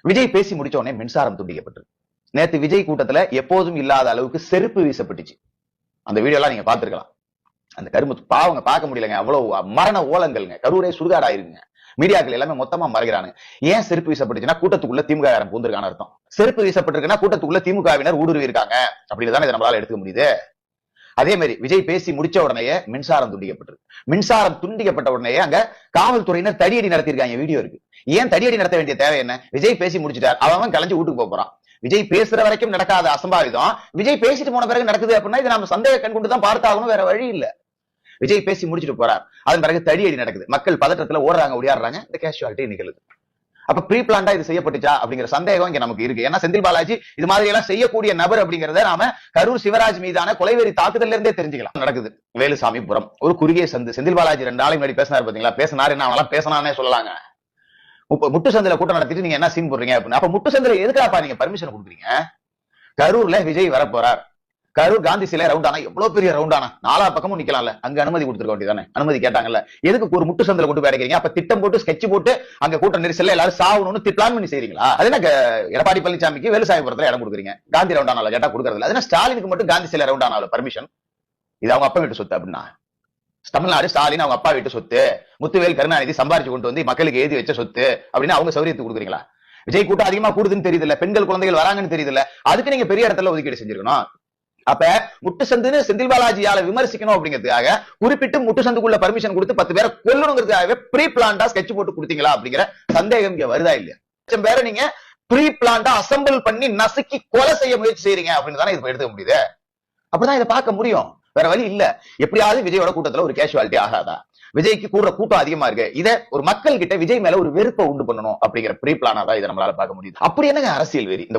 விஜய் பேசி முடிச்ச உடனே மின்சாரம் துண்டிக்கப்பட்டது. நேத்து விஜய் கூட்டத்துல எப்போதும் இல்லாத அளவுக்கு செருப்பு வீசப்பட்டுச்சு. அந்த வீடியோ எல்லாம் நீங்க பாத்துருக்கலாம். அந்த கரும்பு பாவங்க பார்க்க முடியலங்க. அவ்வளவு மரண ஓலங்கள்ங்க. கரூரே சுடுகாடாயிருங்க. மீடியாக்கள் எல்லாமே மொத்தமா மறைகிறாங்க. ஏன் செருப்பு வீசப்பட்டுச்சுன்னா கூட்டத்துக்குள்ள திமுக பூந்திருக்கான அர்த்தம். செருப்பு வீசப்பட்டிருக்குன்னா கூட்டத்துக்குள்ள திமுகவினர் ஊடுருவி இருக்காங்க அப்படின்னு தான் இதை நம்மளால எடுத்துக்க முடியுது. அதே மாதிரி விஜய் பேசி முடிச்ச உடனே மின்சாரம் துண்டிக்கப்பட்டது. மின்சாரம் துண்டிக்கப்பட்ட உடனே அங்க காவல்துறையினர் தடியடி நடத்திருக்காங்க. வீடியோ இருக்கு. ஏன் தடியடி நடத்த வேண்டிய தேவை என்ன? விஜய் பேசி முடிச்சிட்டார், அவன் கலைஞ்சு வீட்டுக்கு போறான். விஜய் பேசுற வரைக்கும் நடக்காத அசம்பாவிதம் விஜய் பேசிட்டு போன பிறகு நடக்குது அப்படின்னா இதை நம்ம சந்தேக கண் கொண்டு தான் பார்த்தாகணும், வேற வழி இல்ல. விஜய் பேசி முடிச்சுட்டு போறார், அதன் பிறகு தடியடி நடக்குது. மக்கள் பதற்றத்துல ஓடுறாங்க, ஓடியாடுறாங்க. இந்த கேஷுவாலிட்டி நிகழுது. அப்ப ப்ரீ பிளான்டா இது செய்யப்பட்டுச்சா அப்படிங்கிற சந்தேகம் இங்க நமக்கு இருக்கு. ஏன்னா செந்தில் பாலாஜி இது மாதிரி எல்லாம் செய்யக்கூடிய நபர் அப்படிங்கறத நாம கரூர் சிவராஜ் மீதான கொலைவெறி தாக்குதல்ல இருந்தே தெரிஞ்சுக்கலாம். நடக்குது வேலுசாமிபுரம் ஒரு குறுகிய சந்து. செந்தில் பாலாஜி 2 நாளைக்கு முன்னாடி பேசினாரு பாத்தீங்களா? பேசினாரு, என்ன அவெல்லாம் பேசினானே சொல்லலாங்க. முட்டு சந்தில கூட்டம் நடத்திட்டு நீங்க என்ன சீன் போடுறீங்க அப்படின்னு. அப்ப முட்டு சந்தில எதுக்காப்பா நீங்க பர்மிஷன் கொடுக்குறீங்க? கரூர்ல விஜய் வரப்போறார். கரூர் காந்தி சிலை ரவுண்ட் ஆனா எவ்வளவு பெரிய ரவுண்ட் ஆனா 4 பக்கமும் நிக்கலாம்ல. அங்க அனுமதி கொடுத்துருக்க வேண்டியதானே? அனுமதி கேட்டாங்கல்ல. எதுக்கு ஒரு முட்டு சந்தில கொண்டு போய் அடைக்கிறீங்க? அப்ப திட்டம் போட்டு ஸ்கெட்ச் போட்டு அங்க கூட்ட நெரிசல்ல எல்லாரும் சாவணும்னு பிளான் பண்ணி செய்றீங்களா? அது என்ன எடப்பாடி பழனிசாமிக்கு வேலுசாமிபுரத்துல இடம் கொடுக்குறீங்க, காந்தி ரவுண்ட் ஆனால கேட்டா கொடுக்கறதுல. அது என்ன ஸ்டாலினுக்கு மட்டும் காந்தி சிலை ரவுண்ட் ஆனால பர்மிஷன்? இது அவங்க அப்பா வீட்டு சொத்து அப்படின்னா? தமிழ்நாடு ஸ்டாலின் அவங்க அப்பா வீட்டு சொத்து, முத்துவேல் கருணாநிதி சம்பாரிச்சு கொண்டு வந்து மக்களுக்கு எழுதி வச்ச சொத்து அப்படின்னு அவங்க சௌரியத்துக்கு கொடுக்குறீங்களா? விஜய் கூட்டம் அதிகமா கூடுதுன்னு தெரியுதுல்ல, பெண்கள் குழந்தைகள் வராங்கன்னு தெரியுதுல்ல, அதுக்கு நீங்க பெரிய இடத்துல ஒதுக்கீடு செஞ்சிருக்கணும். அப்ப முட்டு சந்துன்னு செந்தில் பாலாஜியால விமர்சிக்கணும் அப்படிங்கிறதுக்காக குறிப்பிட்டு முட்டு சந்துக்குள்ள பர்மிஷன் கொடுத்து 10 பேரை கொல்லணுங்கிறதுக்காகவே ப்ரீ பிளான்டா ஸ்கெட்ச் போட்டு கொடுத்தீங்களா அப்படிங்கிற சந்தேகம் இங்க வருதா இல்லையா? லட்சம் பேரை நீங்க ப்ரீ பிளான்டா அசம்பிள் பண்ணி நசுக்கி கொலை செய்ய முயற்சி செய்றீங்க அப்படின்னு தானே இது எடுத்துக்க முடியுது. அப்படிதான் இதை பார்க்க முடியும், வேற வழி இல்ல. எப்படியாவது விஜயோட கூட்டத்துல ஒரு கேஷுவாலிட்டி ஆகாதா? விஜய்க்கு கூடுற கூட்டம் அதிகமா இருக்கு, இதை ஒரு மக்கள் கிட்ட விஜய் மேல ஒரு வெறுப்பை உண்டு பண்ணணும் அப்படிங்கிற ப்ரீ பிளானா தான் இதை நம்மளால பார்க்க முடியுது. அப்படி என்னங்க அரசியல் வெறி? இந்த